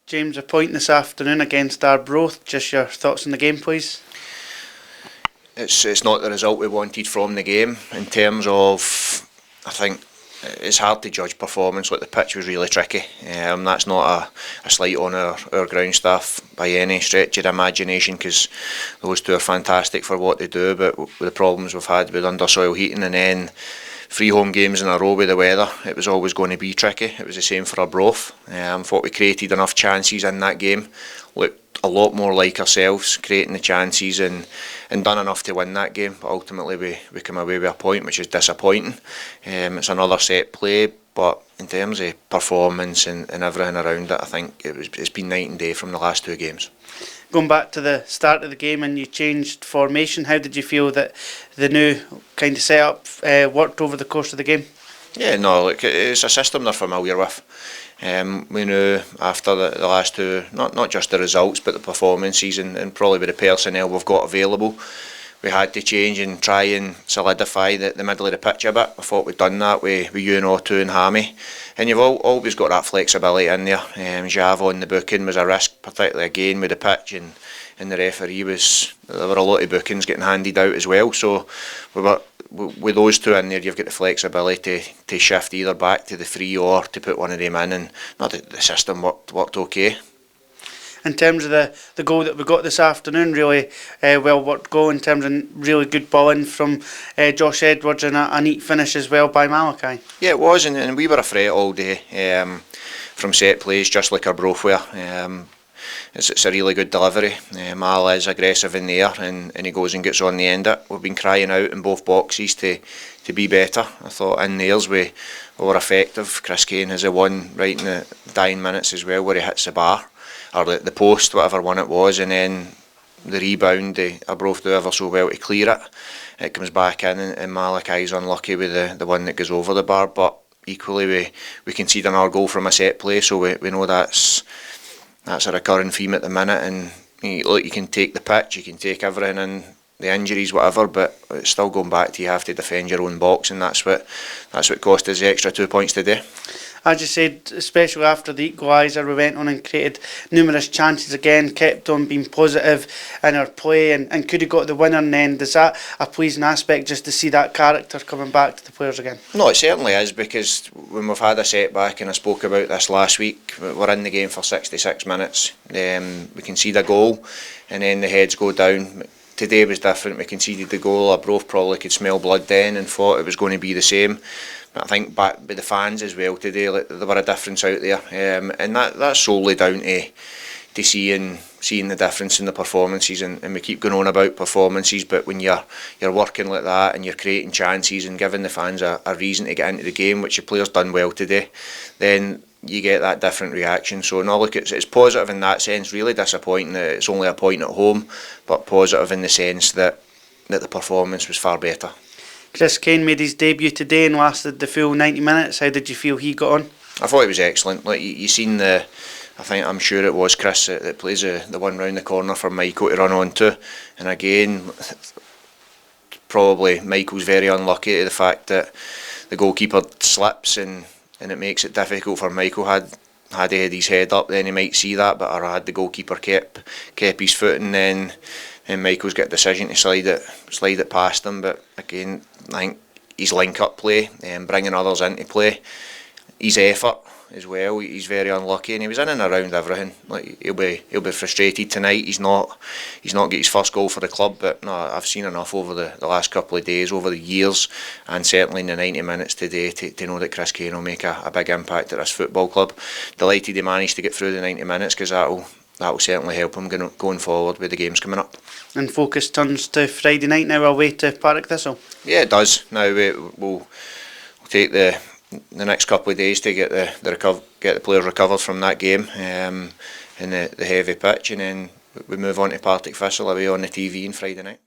James, a point this afternoon against Arbroath. Just your thoughts on the game, please. It's not the result we wanted from the game. In terms of, I think it's hard to judge performance. Like, the pitch was really tricky. That's not a slight on our ground staff by any stretch of the imagination, because those two are fantastic for what they do. But with the problems we've had with undersoil heating and then 3 home games in a row with the weather, it was always going to be tricky. It was the same for Arbroath. Thought we created enough chances in that game. Looked a lot more like ourselves, creating the chances and done enough to win that game. But ultimately we come away with a point, which is disappointing. It's another set play, but in terms of performance and everything around it, I think it's been night and day from the last 2 games. Going back to the start of the game and you changed formation, how did you feel that the new kind of setup worked over the course of the game? Yeah, no, look, it's a system they're familiar with. We knew after the last 2, not just the results, but the performances and probably with the personnel we've got available, we had to change and try and solidify the middle of the pitch a bit. I thought we'd done that with Uno2 and Hammy, and you've always got that flexibility in there. Jav on the booking was a risk, particularly again with the pitch, and the referee there were a lot of bookings getting handed out as well. So with those 2 in there, you've got the flexibility to shift either back to the 3 or to put one of them in, and the system worked okay. In terms of the goal that we got this afternoon, really well worked goal in terms of really good ball in from Josh Edwards and a neat finish as well by Malachi. Yeah, it was, and we were a threat all day from set plays, just like Arbroath were. It's a really good delivery. Mal is aggressive in the air and he goes and gets on the end of it. We've been crying out in both boxes to be better. I thought in theirs we were effective. Chris Kane has a one right in the dying minutes as well, where he hits the bar or the post, whatever one it was, and then the rebound, Arbroath do ever so well to clear it. It comes back in and Malachi's unlucky with the one that goes over the bar, but equally we concede another goal from a set play, so we know that's a recurring theme at the minute. And you can take the pitch, you can take everything and the injuries, whatever, but it's still going back to you have to defend your own box, and that's what cost us the extra 2 points today. As you said, especially after the equaliser, we went on and created numerous chances again, kept on being positive in our play and could have got the winner in the end. Is that a pleasing aspect, just to see that character coming back to the players again? No, it certainly is, because when we've had a setback, and I spoke about this last week, we're in the game for 66 minutes, we concede a goal and then the heads go down. Today was different. We conceded the goal. Arbroath probably could smell blood then and thought it was going to be the same. But I think back with the fans as well today, there were a difference out there, and that's solely down to seeing the difference in the performances. And we keep going on about performances, but when you're working like that and you're creating chances and giving the fans a reason to get into the game, which the players done well today, then you get that different reaction. So no, look, it's positive in that sense. Really disappointing that it's only a point at home, but positive in the sense that the performance was far better. Chris Kane made his debut today and lasted the full 90 minutes. How did you feel he got on? I thought he was excellent. Like you seen I'm sure it was Chris that plays the one round the corner for Michael to run onto, and again, probably Michael's very unlucky to the fact that the goalkeeper slips and it makes it difficult for Michael. Had he had his head up, then he might see that, but had the goalkeeper kept his foot, and then Michael's got a decision to slide it past him. But again, I think his link-up play and bringing others into play, his effort as well, he's very unlucky, and he was in and around everything. Like he'll be frustrated tonight. He's not got his first goal for the club, but no, I've seen enough over the last couple of days, over the years, and certainly in the 90 minutes today to know that Chris Kane will make a big impact at this football club. Delighted he managed to get through the 90 minutes, because that'll certainly help him going forward with the games coming up. And focus turns to Friday night now, away to Partick Thistle. Yeah, it does. Now we'll take the next couple of days to get the players recovered from that game and the heavy pitch, and then we move on to Partick Thistle away on the TV on Friday night.